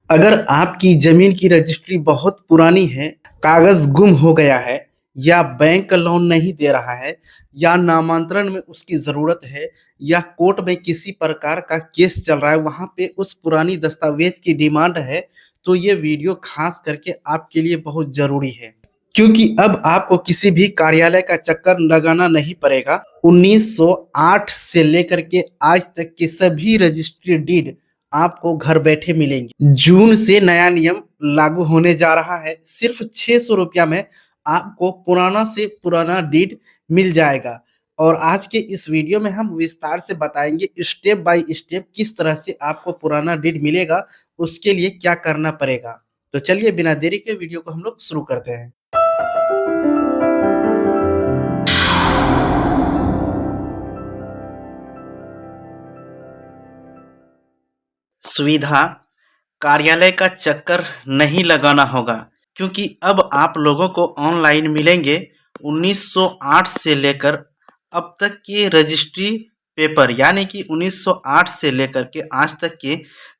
अगर आपकी जमीन की रजिस्ट्री बहुत पुरानी है, कागज गुम हो गया है या बैंक लोन नहीं दे रहा है या नामांतरण में उसकी ज़रूरत है या कोर्ट में किसी प्रकार का केस चल रहा है, वहाँ पे उस पुरानी दस्तावेज की डिमांड है, तो ये वीडियो खास करके आपके लिए बहुत ज़रूरी है। क्योंकि अब आपको किसी भी कार्यालय का चक्कर लगाना नहीं पड़ेगा। 1908 से लेकर के आज तक के सभी रजिस्ट्री डीड आपको घर बैठे मिलेंगे। जून से नया नियम लागू होने जा रहा है। सिर्फ 600 रुपया में आपको पुराना से पुराना डीड मिल जाएगा। और आज के इस वीडियो में हम विस्तार से बताएंगे स्टेप बाय स्टेप किस तरह से आपको पुराना डीड मिलेगा, उसके लिए क्या करना पड़ेगा। तो चलिए बिना देरी के वीडियो को हम लोग शुरू करते हैं। सुविधा कार्यालय का चक्कर नहीं लगाना होगा, क्योंकि अब आप लोगों को ऑनलाइन मिलेंगे 1908 से लेकर अब तक के रजिस्ट्री पेपर, यानी कि 1908 से लेकर के आज तक के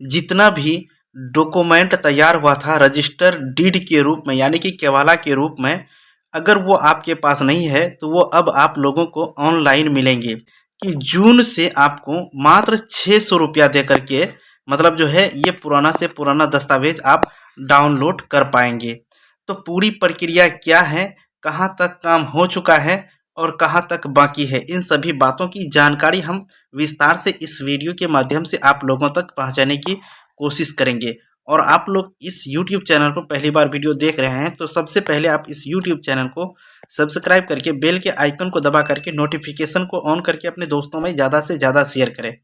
जितना भी डॉक्यूमेंट तैयार हुआ था रजिस्टर डीड के रूप में, यानी कि केवाला के रूप में, अगर वो आपके पास नहीं है तो वो अब आप लोगों को ऑनलाइन मिलेंगे। कि जून से आपको मात्र 600 रुपया दे करके मतलब जो है ये पुराना से पुराना दस्तावेज आप डाउनलोड कर पाएंगे। तो पूरी प्रक्रिया क्या है, कहाँ तक काम हो चुका है और कहाँ तक बाकी है, इन सभी बातों की जानकारी हम विस्तार से इस वीडियो के माध्यम से आप लोगों तक पहुँचाने की कोशिश करेंगे। और आप लोग इस YouTube चैनल को पहली बार वीडियो देख रहे हैं तो सबसे पहले आप इस YouTube चैनल को सब्सक्राइब करके बेल के आइकन को दबा करके नोटिफिकेशन को ऑन करके अपने दोस्तों में ज़्यादा से ज़्यादा शेयर करें।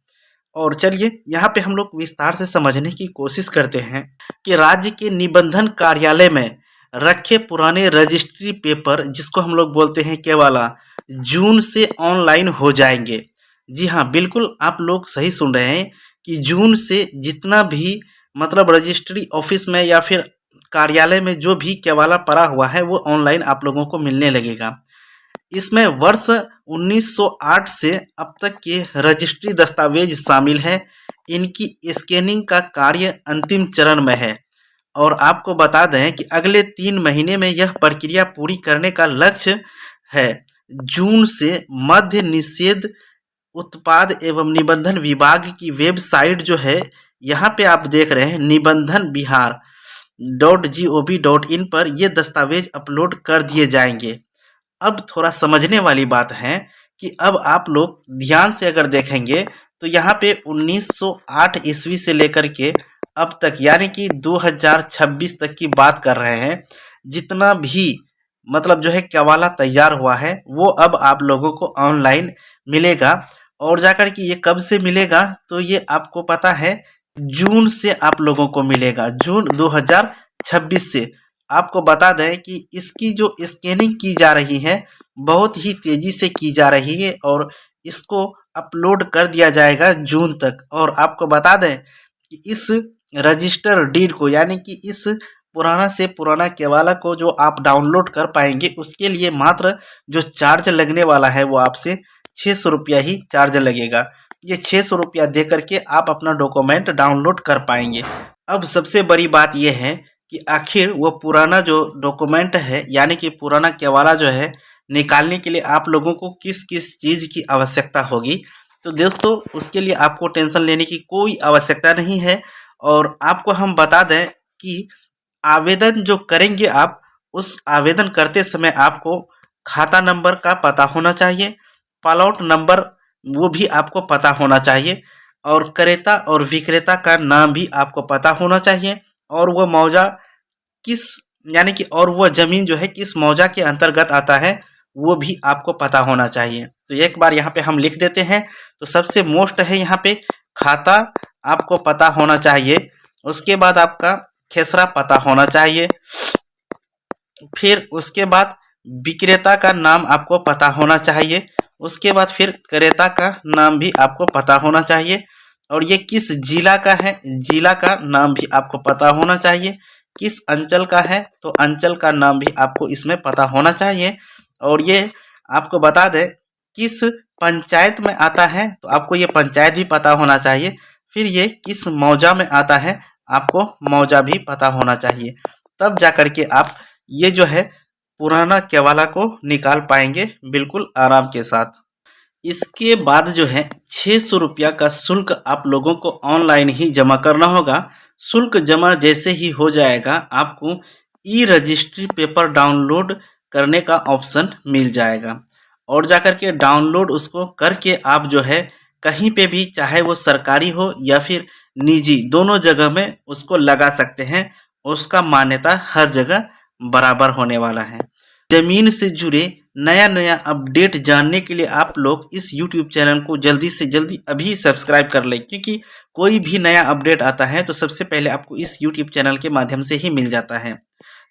और चलिए यहाँ पे हम लोग विस्तार से समझने की कोशिश करते हैं कि राज्य के निबंधन कार्यालय में रखे पुराने रजिस्ट्री पेपर, जिसको हम लोग बोलते हैं केवाला, जून से ऑनलाइन हो जाएंगे। जी हाँ, बिल्कुल आप लोग सही सुन रहे हैं कि जून से जितना भी मतलब रजिस्ट्री ऑफिस में या फिर कार्यालय में जो भी केवाला पड़ा हुआ है वो ऑनलाइन आप लोगों को मिलने लगेगा। इसमें वर्ष 1908 से अब तक के रजिस्ट्री दस्तावेज शामिल है। इनकी स्कैनिंग का कार्य अंतिम चरण में है और आपको बता दें कि अगले 3 महीने में यह प्रक्रिया पूरी करने का लक्ष्य है। जून से मध्य निषेध उत्पाद एवं निबंधन विभाग की वेबसाइट जो है, यहाँ पे आप देख रहे हैं निबंधन बिहार .gov.in पर ये दस्तावेज अपलोड कर दिए जाएंगे। अब थोड़ा समझने वाली बात है कि अब आप लोग ध्यान से अगर देखेंगे तो यहाँ पे 1908 ईस्वी से लेकर के अब तक, यानी कि 2026 तक की बात कर रहे हैं, जितना भी मतलब जो है केवाला तैयार हुआ है वो अब आप लोगों को ऑनलाइन मिलेगा। और जाकर कि ये कब से मिलेगा तो ये आपको पता है, जून से आप लोगों को मिलेगा, जून 2026 से। आपको बता दें कि इसकी जो स्कैनिंग की जा रही है बहुत ही तेज़ी से की जा रही है और इसको अपलोड कर दिया जाएगा जून तक। और आपको बता दें कि इस रजिस्टर डीड को, यानी कि इस पुराना से पुराना केवाला को जो आप डाउनलोड कर पाएंगे उसके लिए मात्र जो चार्ज लगने वाला है वो आपसे 600 रुपया ही चार्ज लगेगा। ये 600 रुपया दे करके आप अपना डॉक्यूमेंट डाउनलोड कर पाएंगे। अब सबसे बड़ी बात यह है कि आखिर वो पुराना जो डॉक्यूमेंट है, यानी कि पुराना केवाला जो है, निकालने के लिए आप लोगों को किस किस चीज़ की आवश्यकता होगी। तो दोस्तों उसके लिए आपको टेंशन लेने की कोई आवश्यकता नहीं है। और आपको हम बता दें कि आवेदन जो करेंगे आप, उस आवेदन करते समय आपको खाता नंबर का पता होना चाहिए, प्लॉट नंबर वो भी आपको पता होना चाहिए, और क्रेता और विक्रेता का नाम भी आपको पता होना चाहिए, और वह मौजा किस, यानी कि और वह ज़मीन जो है किस मौजा के अंतर्गत आता है वो भी आपको पता होना चाहिए। तो एक बार यहाँ पे हम लिख देते हैं। तो सबसे मोस्ट है यहाँ पे खाता आपको पता होना चाहिए, उसके बाद आपका खेसरा पता होना चाहिए, फिर उसके बाद विक्रेता का नाम आपको पता होना चाहिए, उसके बाद फिर क्रेता का नाम भी आपको पता होना चाहिए, और ये किस जिला का है, जिला का नाम भी आपको पता होना चाहिए, किस अंचल का है तो अंचल का नाम भी आपको इसमें पता होना चाहिए, और ये आपको बता दें किस पंचायत में आता है तो आपको ये पंचायत भी पता होना चाहिए, फिर ये किस मौजा में आता है आपको मौजा भी पता होना चाहिए, तब जा कर के आप ये जो है पुराना केवाला को निकाल पाएंगे बिल्कुल आराम के साथ। इसके बाद जो है 600 रुपया का शुल्क आप लोगों को ऑनलाइन ही जमा करना होगा। शुल्क जमा जैसे ही हो जाएगा आपको ई रजिस्ट्री पेपर डाउनलोड करने का ऑप्शन मिल जाएगा और जाकर के डाउनलोड उसको करके आप जो है कहीं पे भी, चाहे वो सरकारी हो या फिर निजी, दोनों जगह में उसको लगा सकते हैं। उसका मान्यता हर जगह बराबर होने वाला है। ज़मीन से जुड़े नया नया अपडेट जानने के लिए आप लोग इस YouTube चैनल को जल्दी से जल्दी अभी सब्सक्राइब कर लें, क्योंकि कोई भी नया अपडेट आता है तो सबसे पहले आपको इस YouTube चैनल के माध्यम से ही मिल जाता है।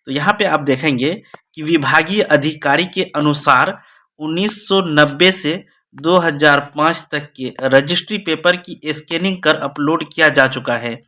तो यहाँ पे आप देखेंगे कि विभागीय अधिकारी के अनुसार 1990 से 2005 तक के रजिस्ट्री पेपर की स्कैनिंग कर अपलोड किया जा चुका है।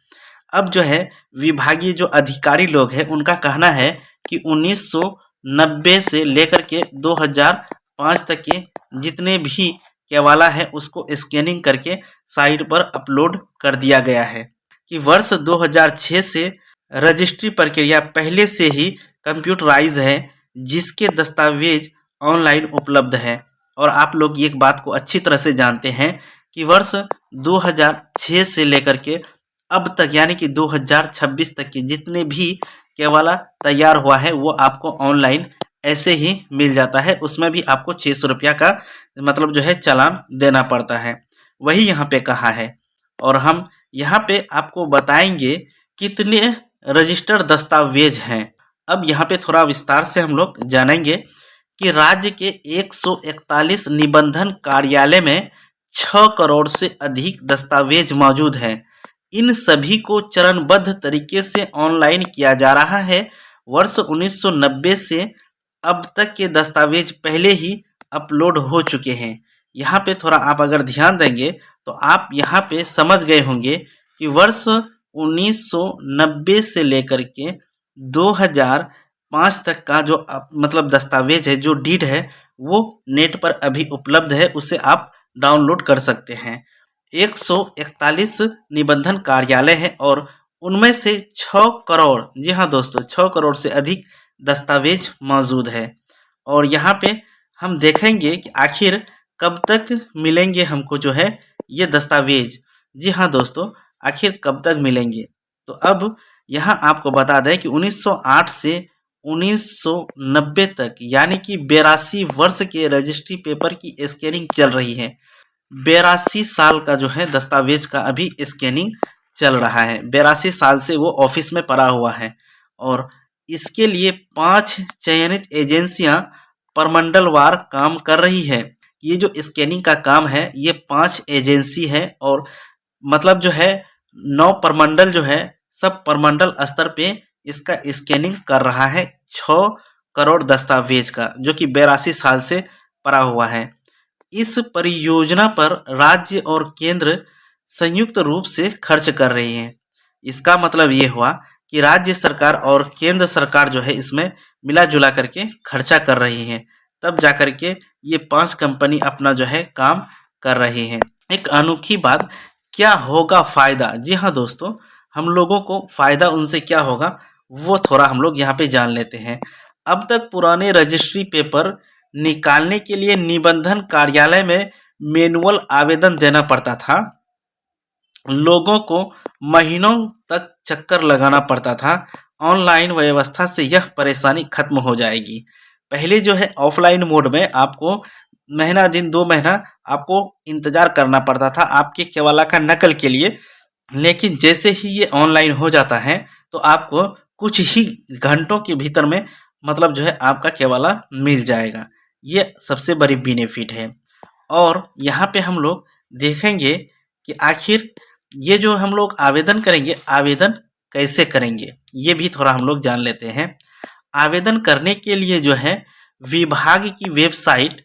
अब जो है विभागीय जो अधिकारी लोग हैं उनका कहना है कि 1990 से लेकर के 2005 तक के जितने भी केवाला है उसको स्कैनिंग करके साइट पर अपलोड कर दिया गया है। कि वर्ष 2006 से रजिस्ट्री प्रक्रिया पहले से ही कंप्यूटराइज है, जिसके दस्तावेज ऑनलाइन उपलब्ध है। और आप लोग एक बात को अच्छी तरह से जानते हैं कि वर्ष 2006 से लेकर के अब तक यानी कि 2026 तक के जितने भी केवाला तैयार हुआ है वो आपको ऑनलाइन ऐसे ही मिल जाता है। उसमें भी आपको 600 रुपया का मतलब जो है चालान देना पड़ता है, वही यहाँ पे कहा है। और हम यहाँ पे आपको बताएंगे कितने रजिस्टर्ड दस्तावेज हैं। अब यहाँ पे थोड़ा विस्तार से हम लोग जानेंगे कि राज्य के 141 निबंधन कार्यालय में 6 करोड़ से अधिक दस्तावेज मौजूद हैं। इन सभी को चरणबद्ध तरीके से ऑनलाइन किया जा रहा है। वर्ष 1990 से अब तक के दस्तावेज पहले ही अपलोड हो चुके हैं। यहाँ पे थोड़ा आप अगर ध्यान देंगे तो आप यहाँ पे समझ गए होंगे कि वर्ष 1990 से लेकर के 2005 तक का जो मतलब दस्तावेज है, जो डीड है, वो नेट पर अभी उपलब्ध है, उसे आप डाउनलोड कर सकते हैं। 141 निबंधन कार्यालय हैं और उनमें से 6 करोड़, जी हाँ दोस्तों, 6 करोड़ से अधिक दस्तावेज मौजूद है। और यहाँ पे हम देखेंगे कि आखिर कब तक मिलेंगे हमको जो है ये दस्तावेज। जी हाँ दोस्तों, आखिर कब तक मिलेंगे। तो अब यहाँ आपको बता दें कि 1908 से 1990 तक यानी कि 82 वर्ष के रजिस्ट्री पेपर की स्कैनिंग चल रही है। 82 साल का जो है दस्तावेज का अभी स्कैनिंग चल रहा है। 82 साल से वो ऑफिस में पड़ा हुआ है और इसके लिए 5 चयनित एजेंसियां परमंडलवार काम कर रही है। ये जो स्कैनिंग का काम है ये 5 एजेंसी है और मतलब जो है 9 परमंडल जो है सब परमंडल स्तर पे इसका स्कैनिंग कर रहा है 6 करोड़ दस्तावेज का, जो कि 82 साल से पड़ा हुआ है। इस परियोजना पर राज्य और केंद्र संयुक्त रूप से खर्च कर रही हैं। इसका मतलब ये हुआ कि राज्य सरकार और केंद्र सरकार जो है इसमें मिला जुला करके खर्चा कर रही हैं, तब जा कर के ये 5 कंपनी अपना जो है काम कर रही हैं। एक अनोखी बात, क्या होगा फ़ायदा? जी हाँ दोस्तों, हम लोगों को फ़ायदा उनसे क्या होगा वो थोड़ा हम लोग यहाँ पे जान लेते हैं। अब तक पुराने रजिस्ट्री पेपर निकालने के लिए निबंधन कार्यालय में मैनुअल आवेदन देना पड़ता था। लोगों को महीनों तक चक्कर लगाना पड़ता था। ऑनलाइन व्यवस्था से यह परेशानी खत्म हो जाएगी। पहले जो है ऑफलाइन मोड में आपको महीना दिन 2 महीना आपको इंतज़ार करना पड़ता था आपके केवाला का नकल के लिए, लेकिन जैसे ही ये ऑनलाइन हो जाता है तो आपको कुछ ही घंटों के भीतर में मतलब जो है आपका केवाला मिल जाएगा। ये सबसे बड़ी बेनिफिट है। और यहाँ पे हम लोग देखेंगे कि आखिर ये जो हम लोग आवेदन करेंगे, आवेदन कैसे करेंगे ये भी थोड़ा हम लोग जान लेते हैं। आवेदन करने के लिए जो है विभाग की वेबसाइट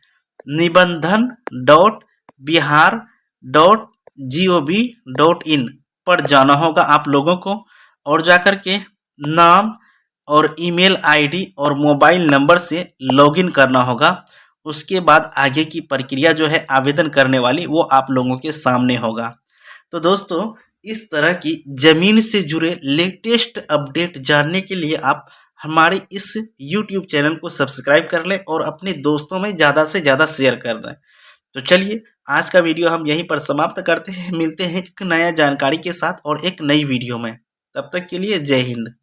nibandan.bihar.gov.in पर जाना होगा आप लोगों को और जाकर के नाम और ईमेल आईडी और मोबाइल नंबर से लॉगिन करना होगा। उसके बाद आगे की प्रक्रिया जो है आवेदन करने वाली वो आप लोगों के सामने होगा। तो दोस्तों, इस तरह की ज़मीन से जुड़े लेटेस्ट अपडेट जानने के लिए आप हमारे इस यूट्यूब चैनल को सब्सक्राइब कर लें और अपने दोस्तों में ज़्यादा से ज़्यादा शेयर कर दें। तो चलिए आज का वीडियो हम यहीं पर समाप्त करते हैं। मिलते हैं एक नया जानकारी के साथ और एक नई वीडियो में। तब तक के लिए जय हिंद।